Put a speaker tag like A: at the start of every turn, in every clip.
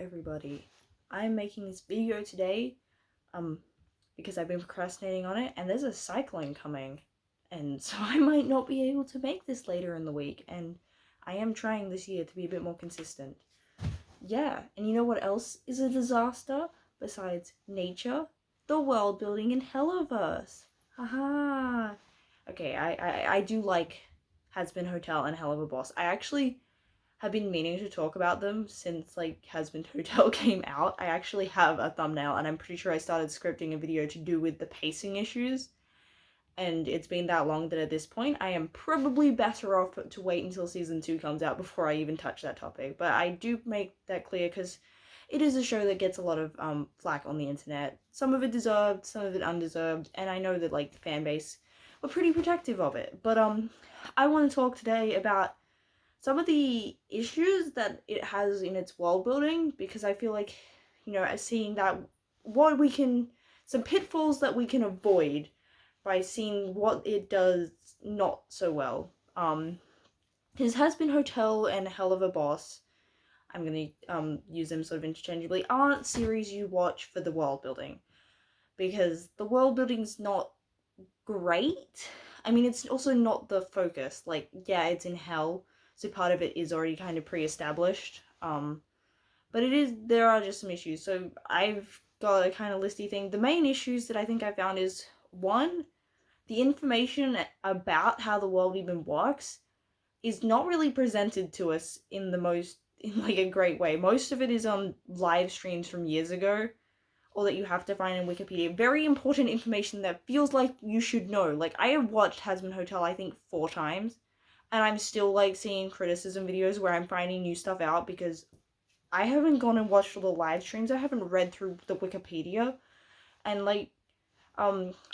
A: everybody. I'm making this video today, because I've been procrastinating on it, and there's a cyclone coming, and so I might not be able to make this later in the week, and I am trying this year to be a bit more consistent. Yeah, and you know what else is a disaster besides nature? The world building in Helluverse. Haha. Okay, I do like Hazbin Hotel and Helluva Boss. I actually have been meaning to talk about them since Hazbin Hotel came out. I actually have a thumbnail, and I'm pretty sure I started scripting a video to do with the pacing issues, and it's been that long that at this point I am probably better off to wait until season 2 comes out before I even touch that topic. But I do make that clear because it is a show that gets a lot of flack on the internet. Some of it deserved, some of it undeserved, and I know that the fan base were pretty protective of it. But I want to talk today about some of the issues that it has in its world building, because I feel like, as seeing that, some pitfalls that we can avoid by seeing what it does not so well. His Hazbin Hotel and Helluva Boss, I'm gonna use them sort of interchangeably, aren't series you watch for the world building, because the world building's not great. I mean, it's also not the focus. It's in hell, so part of it is already kind of pre-established. But there are just some issues. So I've got a kind of listy thing. The main issues that I think I found is, one, the information about how the world even works is not really presented to us in a great way. Most of it is on live streams from years ago, or that you have to find in Wikipedia. Very important information that feels like you should know. I have watched Hazbin Hotel, I think, 4 times, and I'm still, seeing criticism videos where I'm finding new stuff out because I haven't gone and watched all the live streams. I haven't read through the Wikipedia, and,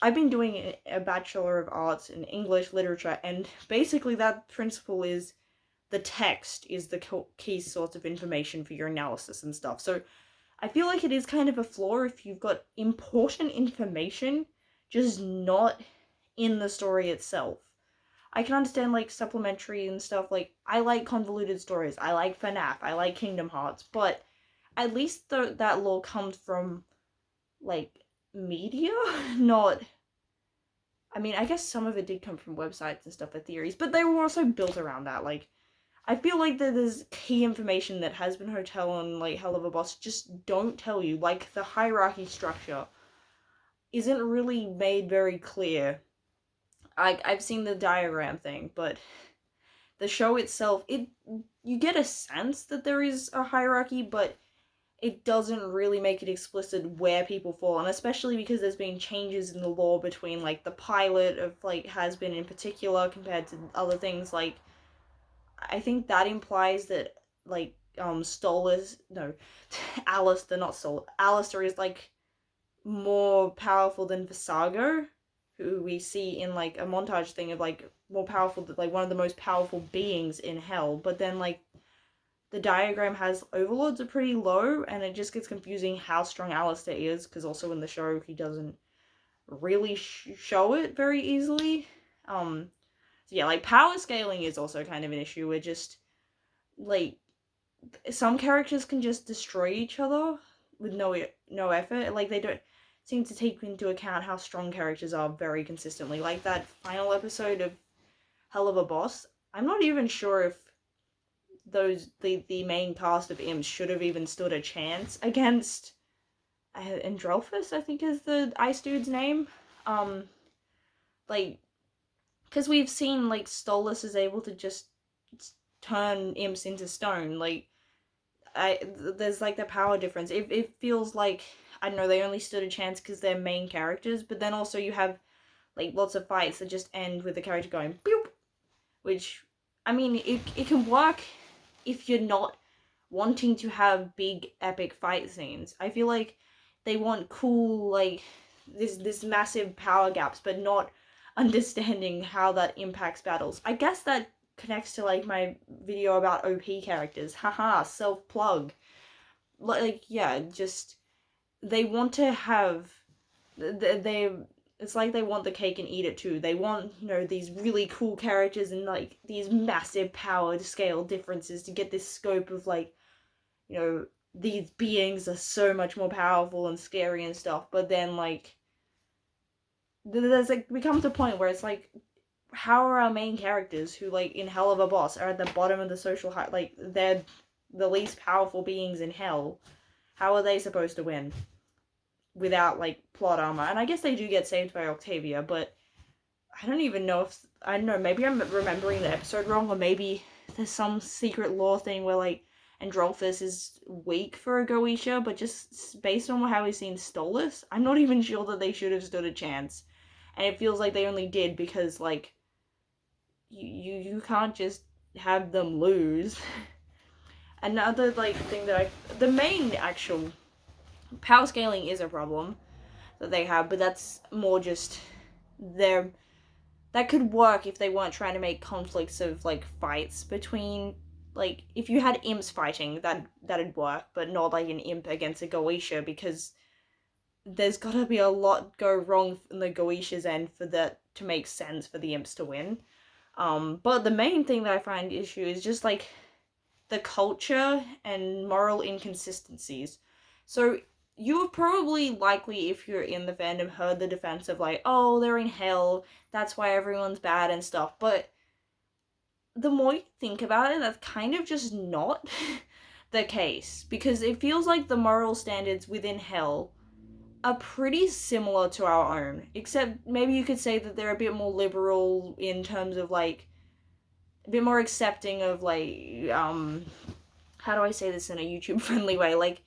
A: I've been doing a Bachelor of Arts in English Literature, and basically that principle is the text is the key source of information for your analysis and stuff. So I feel like it is kind of a flaw if you've got important information just not in the story itself. I can understand, supplementary and stuff. I like convoluted stories. I like FNAF. I like Kingdom Hearts. But at least that lore comes from, media? Not... I mean, I guess some of it did come from websites and stuff for theories, but they were also built around that. I feel like there's key information that Hazbin Hotel and, Helluva Boss just don't tell you. The hierarchy structure isn't really made very clear. I've seen the diagram thing, but the show itself, you get a sense that there is a hierarchy, but it doesn't really make it explicit where people fall, and especially because there's been changes in the lore between, the pilot of, Hazbin in particular compared to other things. I think that implies that, Alistair is, more powerful than Visago, who we see in, a montage thing of, more powerful, one of the most powerful beings in hell. But then, the diagram has overlords are pretty low, and it just gets confusing how strong Alistair is, because also in the show he doesn't really show it very easily. So yeah, power scaling is also kind of an issue, where just, some characters can just destroy each other with no effort. They don't seem to take into account how strong characters are very consistently. That final episode of Helluva Boss, I'm not even sure if the main cast of imps should have even stood a chance against Androlphus, I think is the ice dude's name. Because we've seen, Stolas is able to just turn imps into stone. There's, the power difference. It feels like, I don't know, they only stood a chance because they're main characters, but then also you have, lots of fights that just end with the character going, boop! Which, I mean, it can work if you're not wanting to have big, epic fight scenes. I feel like they want cool, this massive power gaps, but not understanding how that impacts battles. I guess that connects to, my video about OP characters. Haha, self-plug. Yeah, just... They want to have... It's they want the cake and eat it too. They want, these really cool characters and, these massive power scale differences to get this scope of, these beings are so much more powerful and scary and stuff, but then, like, there's, like, we come to a point where it's like, how are our main characters, who, like, in Helluva Boss, are at the bottom of the social like, they're the least powerful beings in hell, how are they supposed to win without, like, plot armor? And I guess they do get saved by Octavia, but I don't even know if, I don't know, maybe I'm remembering the episode wrong, or maybe there's some secret lore thing where, like, Androlphus is weak for a Goetia, but just based on how we've seen Stolas, I'm not even sure that they should have stood a chance. And it feels like they only did because, like, you can't just have them lose. Another, like, thing that the main actual power scaling is a problem that they have, but that's more just that could work if they weren't trying to make conflicts of, like, fights between, like, if you had imps fighting, that'd work, but not, like, an imp against a Goetia, because there's gotta be a lot go wrong in the Goetia's end for that to make sense for the imps to win. But the main thing that I find issue is just, like, the culture and moral inconsistencies. So you've probably likely, if you're in the fandom, heard the defense of, like, oh, they're in hell, that's why everyone's bad and stuff, but the more you think about it, that's kind of just not the case, because it feels like the moral standards within hell are pretty similar to our own, except maybe you could say that they're a bit more liberal in terms of, like, a bit more accepting of, like, how do I say this in a YouTube friendly way, like,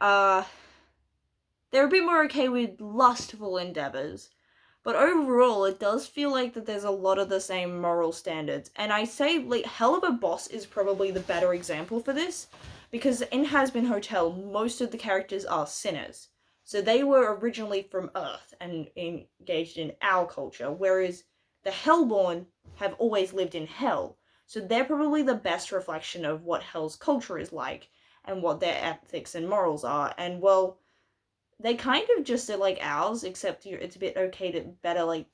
A: they're a bit more okay with lustful endeavors, but overall it does feel like that there's a lot of the same moral standards. And I say, like, Helluva Boss is probably the better example for this, because in Hazbin Hotel most of the characters are sinners, so they were originally from Earth and engaged in our culture, whereas the Hellborn have always lived in Hell, so they're probably the best reflection of what Hell's culture is like and what their ethics and morals are. And, well, they kind of just are like ours, except it's a bit okay to better, like,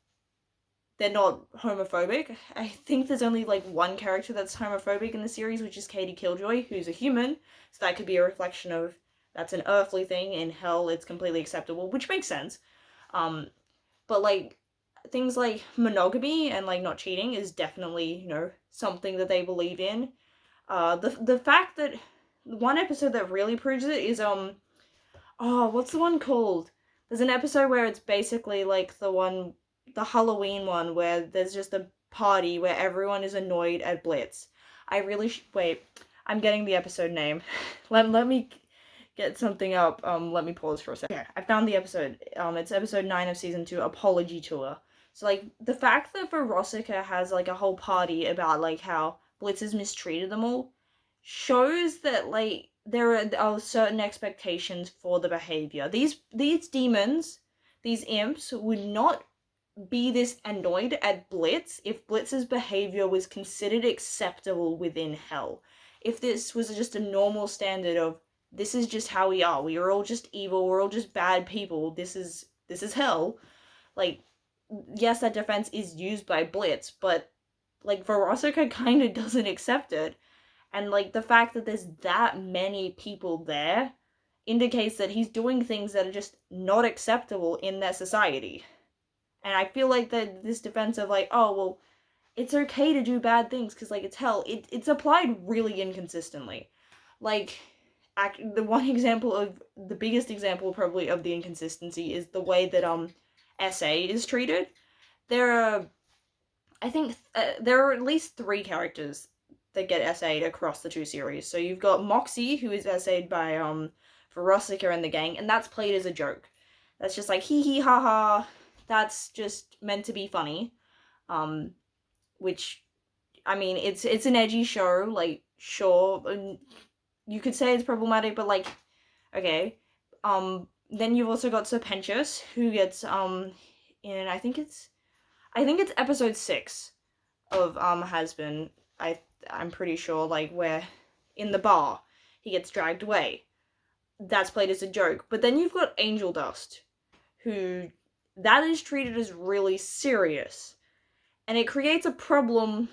A: they're not homophobic. I think there's only, like, one character that's homophobic in the series, which is Katie Killjoy, who's a human, so that could be a reflection of that's an earthly thing. In hell it's completely acceptable, which makes sense. But, like, things like monogamy and, like, not cheating is definitely, you know, something that they believe in. The fact that one episode that really proves it is oh, what's the one called? There's an episode where it's basically like the Halloween one, where there's just a party where everyone is annoyed at Blitz. I really wait, I'm getting the episode name. let me get something up. Let me pause for a second. Okay, I found the episode. It's episode 9 of season 2, Apology Tour. So, like, the fact that Veronica has, like, a whole party about, like, how Blitz has mistreated them all shows that, like, there are certain expectations for the behavior. These demons, these imps, would not be this annoyed at Blitz if Blitz's behavior was considered acceptable within hell. If this was just a normal standard of, this is just how we are all just evil, we're all just bad people, this is hell, like, yes, that defense is used by Blitz, but, like, Veronica kind of doesn't accept it. And, like, the fact that there's that many people there indicates that he's doing things that are just not acceptable in their society. And I feel like that this defense of, like, oh, well, it's okay to do bad things because, like, it's hell, it's applied really inconsistently. Like, the one example of, the biggest example probably of the inconsistency is the way that, SA is treated. There are, I think, there are at least 3 characters that get SA'd across the 2 series. So you've got Moxie, who is SA'd by Veronica and the gang, and that's played as a joke. That's just like, hee hee ha ha, that's just meant to be funny. Which, I mean, it's an edgy show, like, sure, you could say it's problematic, but, like, okay. Then you've also got Serpentius, who gets, in, I think it's episode 6 of, Hazbin, I'm pretty sure, like, where in the bar he gets dragged away. That's played as a joke. But then you've got Angel Dust, who, that is treated as really serious. And it creates a problem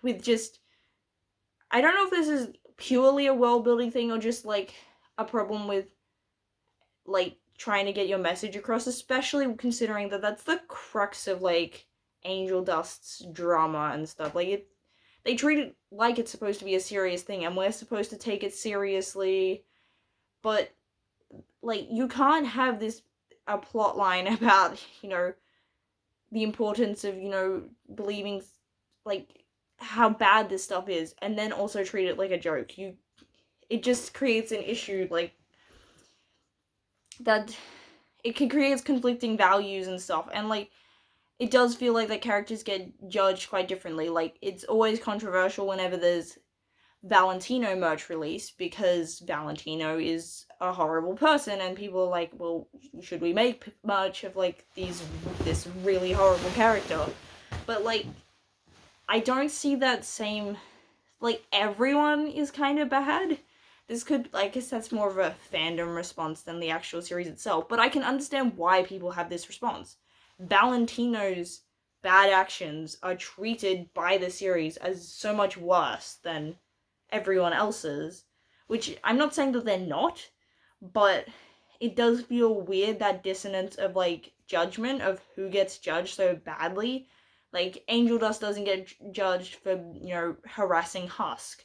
A: with just, I don't know if this is purely a world building thing or just like a problem with like trying to get your message across, especially considering that that's the crux of like Angel Dust's drama and stuff. Like they treat it like it's supposed to be a serious thing and we're supposed to take it seriously, but like you can't have this a plot line about, you know, the importance of, you know, believing like how bad this stuff is and then also treat it like a joke. It just creates an issue like that. It can create conflicting values and stuff, and like it does feel like the characters get judged quite differently. Like it's always controversial whenever there's Valentino merch release because Valentino is a horrible person and people are like, well, should we make merch of like this really horrible character? But like I don't see that same, like everyone is kind of bad. This could, I guess that's more of a fandom response than the actual series itself, but I can understand why people have this response. Valentino's bad actions are treated by the series as so much worse than everyone else's, which I'm not saying that they're not, but it does feel weird, that dissonance of like judgment of who gets judged so badly. Like Angel Dust doesn't get judged for, you know, harassing Husk.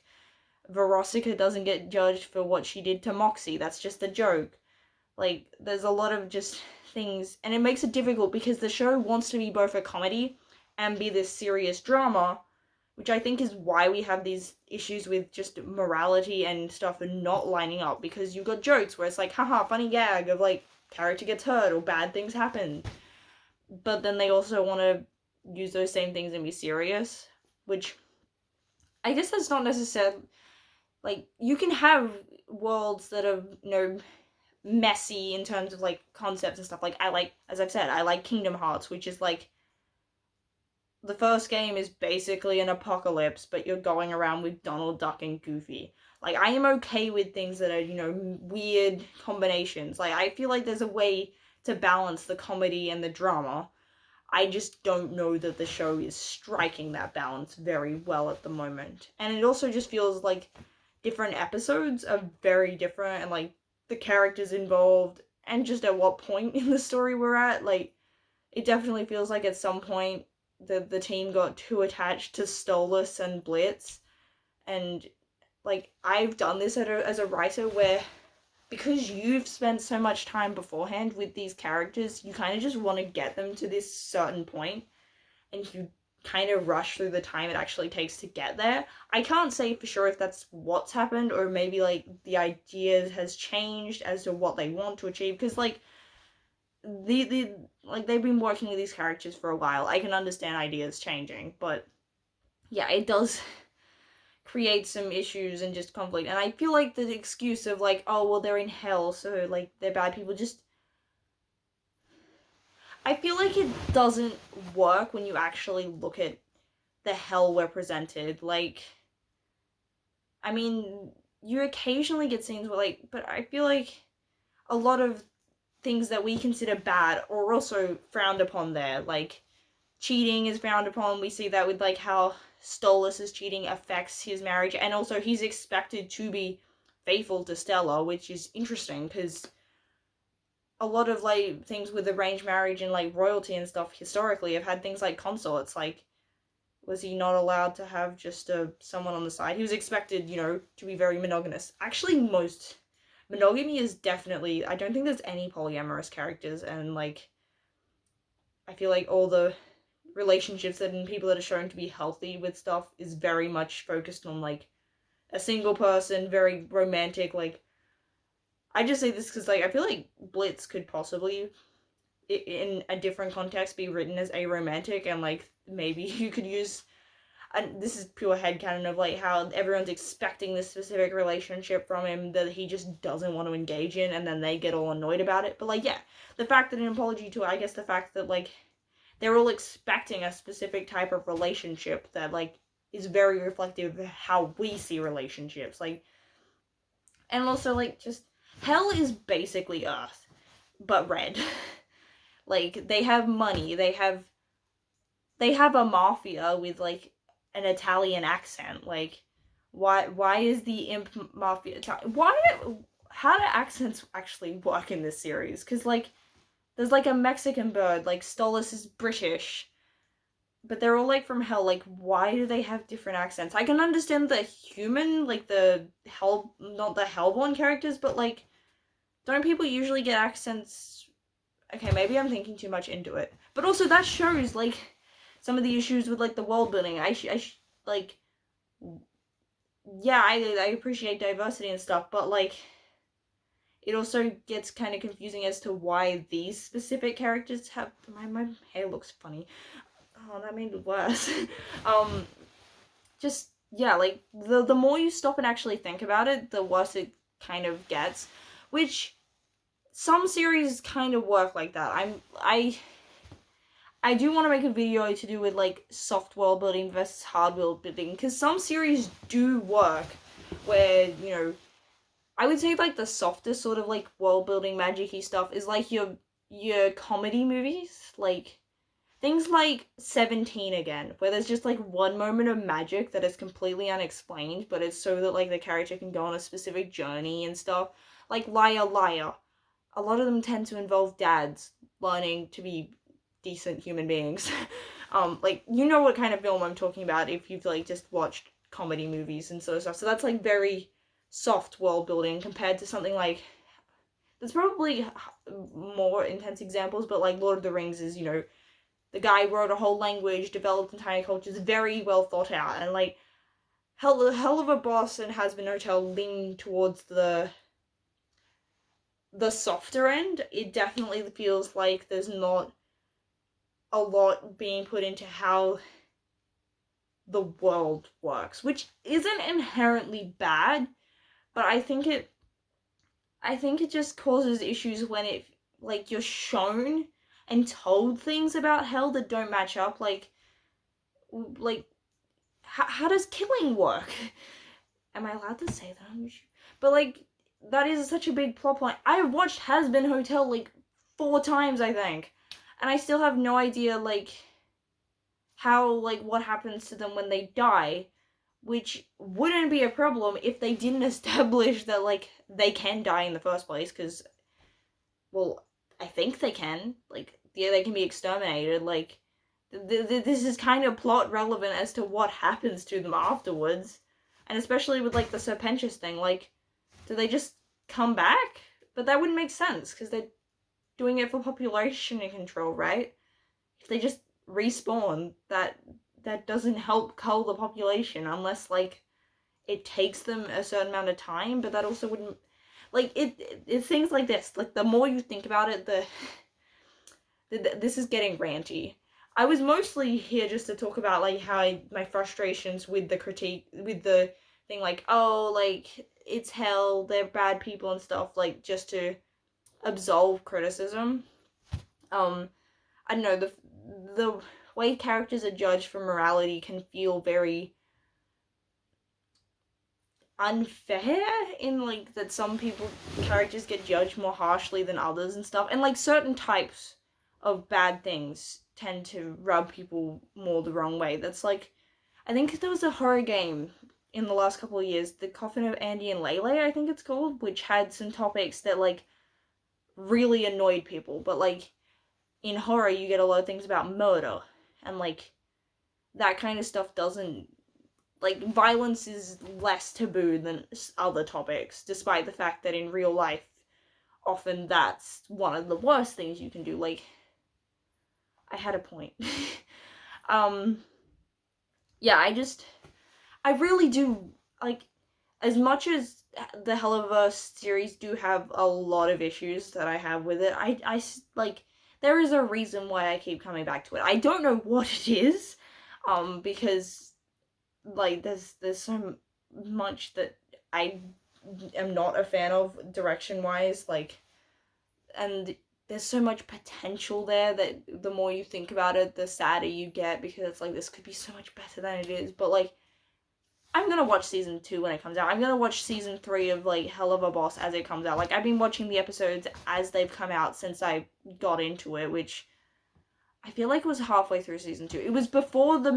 A: Veronica doesn't get judged for what she did to Moxie. That's just a joke. Like there's a lot of just things, and it makes it difficult because the show wants to be both a comedy and be this serious drama, which I think is why we have these issues with just morality and stuff and not lining up, because you've got jokes where it's like, haha, funny gag of like character gets hurt or bad things happen. But then they also want to use those same things and be serious, which I guess that's not necessarily, like, you can have worlds that are, you know, messy in terms of like concepts and stuff. Like I like, as I've said, I like Kingdom Hearts, which is like the first game is basically an apocalypse, but you're going around with Donald Duck and Goofy. Like I am okay with things that are, you know, weird combinations. Like I feel like there's a way to balance the comedy and the drama. I just don't know that the show is striking that balance very well at the moment. And it also just feels like different episodes are very different, and like the characters involved and just at what point in the story we're at. Like it definitely feels like at some point the team got too attached to Stolas and Blitz, and like I've done this as a writer where, because you've spent so much time beforehand with these characters, you kind of just want to get them to this certain point, and you kind of rush through the time it actually takes to get there. I can't say for sure if that's what's happened, or maybe like the idea has changed as to what they want to achieve, because like like they've been working with these characters for a while. I can understand ideas changing, but yeah, it does create some issues and just conflict. And I feel like the excuse of like, oh well, they're in hell, so like they're bad people, just, I feel like it doesn't work when you actually look at the hell we're presented. Like, I mean, you occasionally get scenes where like, but I feel like a lot of things that we consider bad are also frowned upon there. Like cheating is frowned upon. We see that with like how Stolas' cheating affects his marriage, and also he's expected to be faithful to Stella, which is interesting because a lot of like things with arranged marriage and like royalty and stuff historically have had things like consorts. Like, was he not allowed to have just someone on the side? He was expected, you know, to be very monogamous. Actually, most monogamy is definitely, I don't think there's any polyamorous characters, and like I feel like all the relationships that and people that are shown to be healthy with stuff is very much focused on like a single person, very romantic. Like I just say this because like I feel like Blitz could possibly in a different context be written as aromantic, and like maybe you could use, and this is pure headcanon of like how everyone's expecting this specific relationship from him that he just doesn't want to engage in, and then they get all annoyed about it. But like, yeah, the fact that in Apology 2, I guess the fact that like they're all expecting a specific type of relationship that like is very reflective of how we see relationships. Like, and also like just hell is basically Earth, but red. Like they have money, they have a mafia with like an Italian accent. Like Why is the imp mafia how do accents actually work in this series? Because, like, there's, like, a Mexican bird, like, Stolas is British, but they're all, like, from hell. Like, why do they have different accents? I can understand the human, like, not the Hellborn characters, but, like, don't people usually get accents? Okay, maybe I'm thinking too much into it. But also, that shows, like, some of the issues with, like, the world building. Like, yeah, I appreciate diversity and stuff, but, like, it also gets kind of confusing as to why these specific characters have... My hair looks funny. Oh, that made it worse. Just, yeah, like, the more you stop and actually think about it, the worse it kind of gets. Which, some series kind of work like that. I do want to make a video to do with, like, soft world building versus hard world building, because some series do work where, you know, I would say, like, the softest sort of, like, world building magic-y stuff is, like, your comedy movies, like, things like 17 again, where there's just, like, one moment of magic that is completely unexplained, but it's so that, like, the character can go on a specific journey and stuff. Like, Liar Liar. A lot of them tend to involve dads learning to be decent human beings. Like, you know what kind of film I'm talking about if you've, like, just watched comedy movies and sort of stuff. So that's, like, very soft world building compared to something like... There's probably more intense examples, but, like, Lord of the Rings is, you know, the guy wrote a whole language, developed entire cultures, very well thought out, and, like, Helluva Boss and Hazbin Hotel lean towards the softer end. It definitely feels like there's not a lot being put into how the world works, which isn't inherently bad, but I think it just causes issues when it, like, you're shown and told things about hell that don't match up. Like how does killing work? Am I allowed to say that on YouTube? But, like, that is such a big plot point. I have watched Hazbin Hotel, like, 4 times, I think, and I still have no idea, like, how, like, what happens to them when they die, which wouldn't be a problem if they didn't establish that, like, they can die in the first place, because, well, I think they can. Like, yeah, they can be exterminated. Like, this is kind of plot relevant as to what happens to them afterwards. And especially with, like, the Serpentious thing, like, do they just come back? But that wouldn't make sense, because they're doing it for population control, right? If they just respawn, that doesn't help cull the population, unless, like, it takes them a certain amount of time, but that also wouldn't... Like, it's things like this. Like, the more you think about it, this is getting ranty. I was mostly here just to talk about, like, how my frustrations with the critique, with the thing, like, oh, like, it's hell, they're bad people and stuff, like, just to absolve criticism. I don't know, the way characters are judged for morality can feel very unfair, in, like, that some characters get judged more harshly than others and stuff, and, like, certain types of bad things tend to rub people more the wrong way. That's, like, I think there was a horror game in the last couple of years, The Coffin of Andy and Lele, I think it's called, which had some topics that, like, really annoyed people, but, like, in horror you get a lot of things about murder, and, like, that kind of stuff doesn't... Like, violence is less taboo than other topics, despite the fact that in real life, often that's one of the worst things you can do. Like, I had a point. Yeah, I really do, like, as much as the Helluva series do have a lot of issues that I have with it, I like, there is a reason why I keep coming back to it. I don't know what it is, because, like, there's so much that I am not a fan of direction-wise, like, and there's so much potential there that the more you think about it, the sadder you get, because it's like, this could be so much better than it is. But, like, I'm gonna watch season 2 when it comes out. I'm gonna watch season 3 of, like, Helluva Boss as it comes out. Like, I've been watching the episodes as they've come out since I got into it, which I feel like it was halfway through season 2. It was before the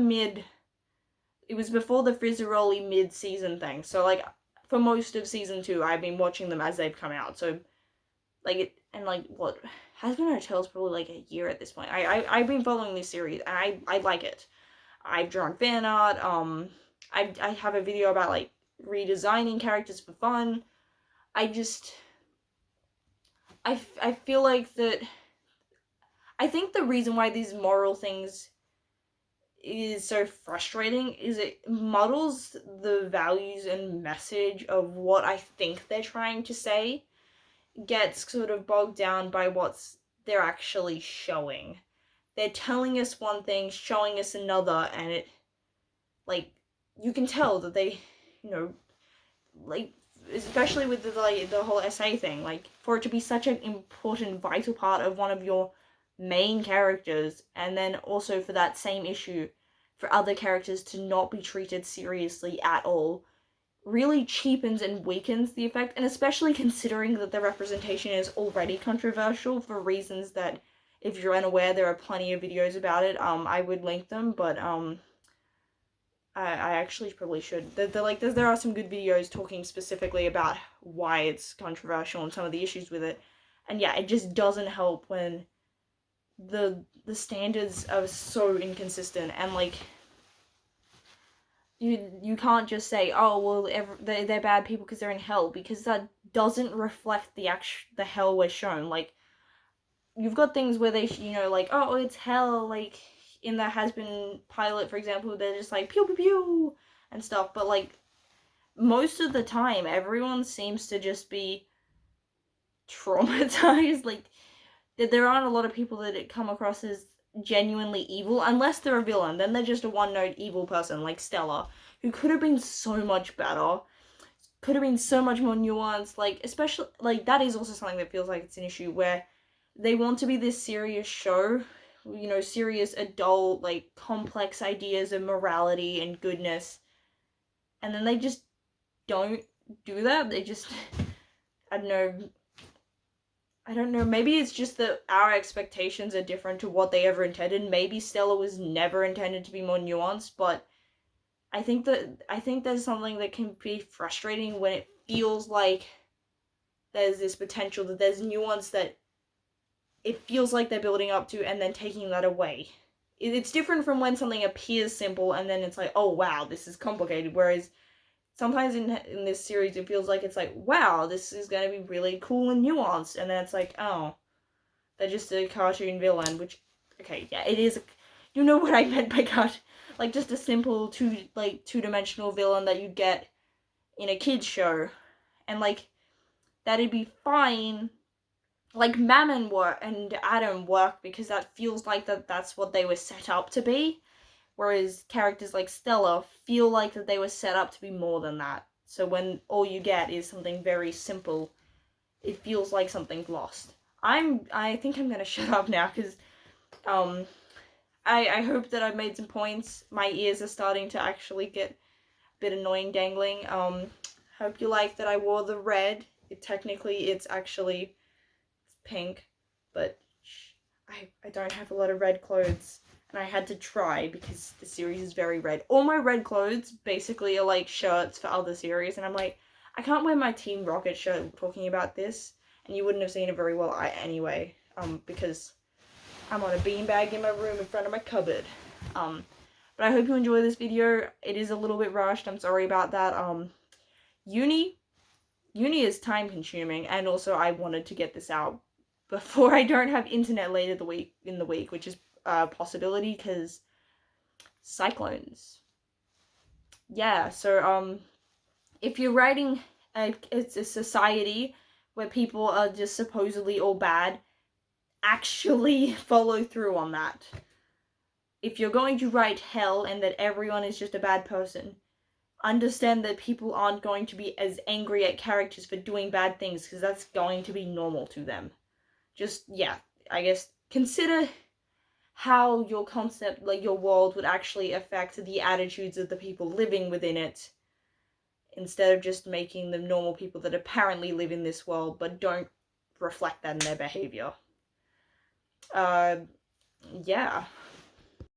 A: it was before the Frizzeroli mid-season thing. So, like, for most of season 2, I've been watching them as they've come out. So, like, what? Hazbin Hotel's probably, like, a year at this point. I've been following this series, and I like it. I've drawn fan art, I have a video about, like, redesigning characters for fun. I feel like that, I think the reason why these moral things is so frustrating is it muddles the values and message of what I think they're trying to say, gets sort of bogged down by what's they're actually showing. They're telling us one thing, showing us another, and it, like, you can tell that they, you know, like, especially with the whole essay thing, like, for it to be such an important, vital part of one of your main characters, and then also for that same issue, for other characters to not be treated seriously at all, really cheapens and weakens the effect, and especially considering that the representation is already controversial for reasons that, if you're unaware, there are plenty of videos about it. I would link them, but I actually probably should. There are some good videos talking specifically about why it's controversial and some of the issues with it. And yeah, it just doesn't help when the standards are so inconsistent, and, like, you can't just say, oh, well, they're bad people because they're in hell, because that doesn't reflect the hell we're shown. Like, you've got things where they, like, oh, it's hell, like, in the Hazbin pilot, for example, they're just like, pew, pew, pew, and stuff, but, like, most of the time, everyone seems to just be traumatized. Like, there aren't a lot of people that come across as genuinely evil, unless they're a villain. Then they're just a one-note evil person, like Stella, who could have been so much better, could have been so much more nuanced, like, especially, like, that is also something that feels like it's an issue, where they want to be this serious show, serious adult, like, complex ideas of morality and goodness, and then they just don't do that. They just, I don't know, maybe it's just that our expectations are different to what they ever intended. Maybe Stella was never intended to be more nuanced, but I think there's something that can be frustrating when it feels like there's this potential, that there's nuance that it feels like they're building up to and then taking that away. It's different from when something appears simple and then it's like, oh wow, this is complicated, whereas sometimes in this series, it feels like it's like, wow, this is going to be really cool and nuanced. And then it's like, oh, they're just a cartoon villain, which, okay, yeah, it is. You know what I meant by cartoon. Like, just a simple two-dimensional villain that you'd get in a kid's show. And, like, that'd be fine. Like, Mammon and Adam work because that feels like that's what they were set up to be. Whereas characters like Stella feel like that they were set up to be more than that. So when all you get is something very simple, it feels like something's lost. I think I'm gonna shut up now, because I hope that I've made some points. My ears are starting to actually get a bit annoying dangling. Hope you like that I wore the red. It's actually pink, but I don't have a lot of red clothes. And I had to try because the series is very red. All my red clothes basically are like shirts for other series, and I'm like, I can't wear my Team Rocket shirt talking about this, and you wouldn't have seen it very well anyway, because I'm on a beanbag in my room in front of my cupboard. But I hope you enjoy this video. It is a little bit rushed, I'm sorry about that. Uni is time consuming, and also I wanted to get this out before I don't have internet later in the week, which is possibility because cyclones. Yeah, so if you're writing it's a society where people are just supposedly all bad, actually follow through on that. If you're going to write hell and that everyone is just a bad person, understand that people aren't going to be as angry at characters for doing bad things, because that's going to be normal to them. Just, yeah, I guess consider how your concept, like your world, would actually affect the attitudes of the people living within it, instead of just making them normal people that apparently live in this world but don't reflect that in their behavior. Yeah.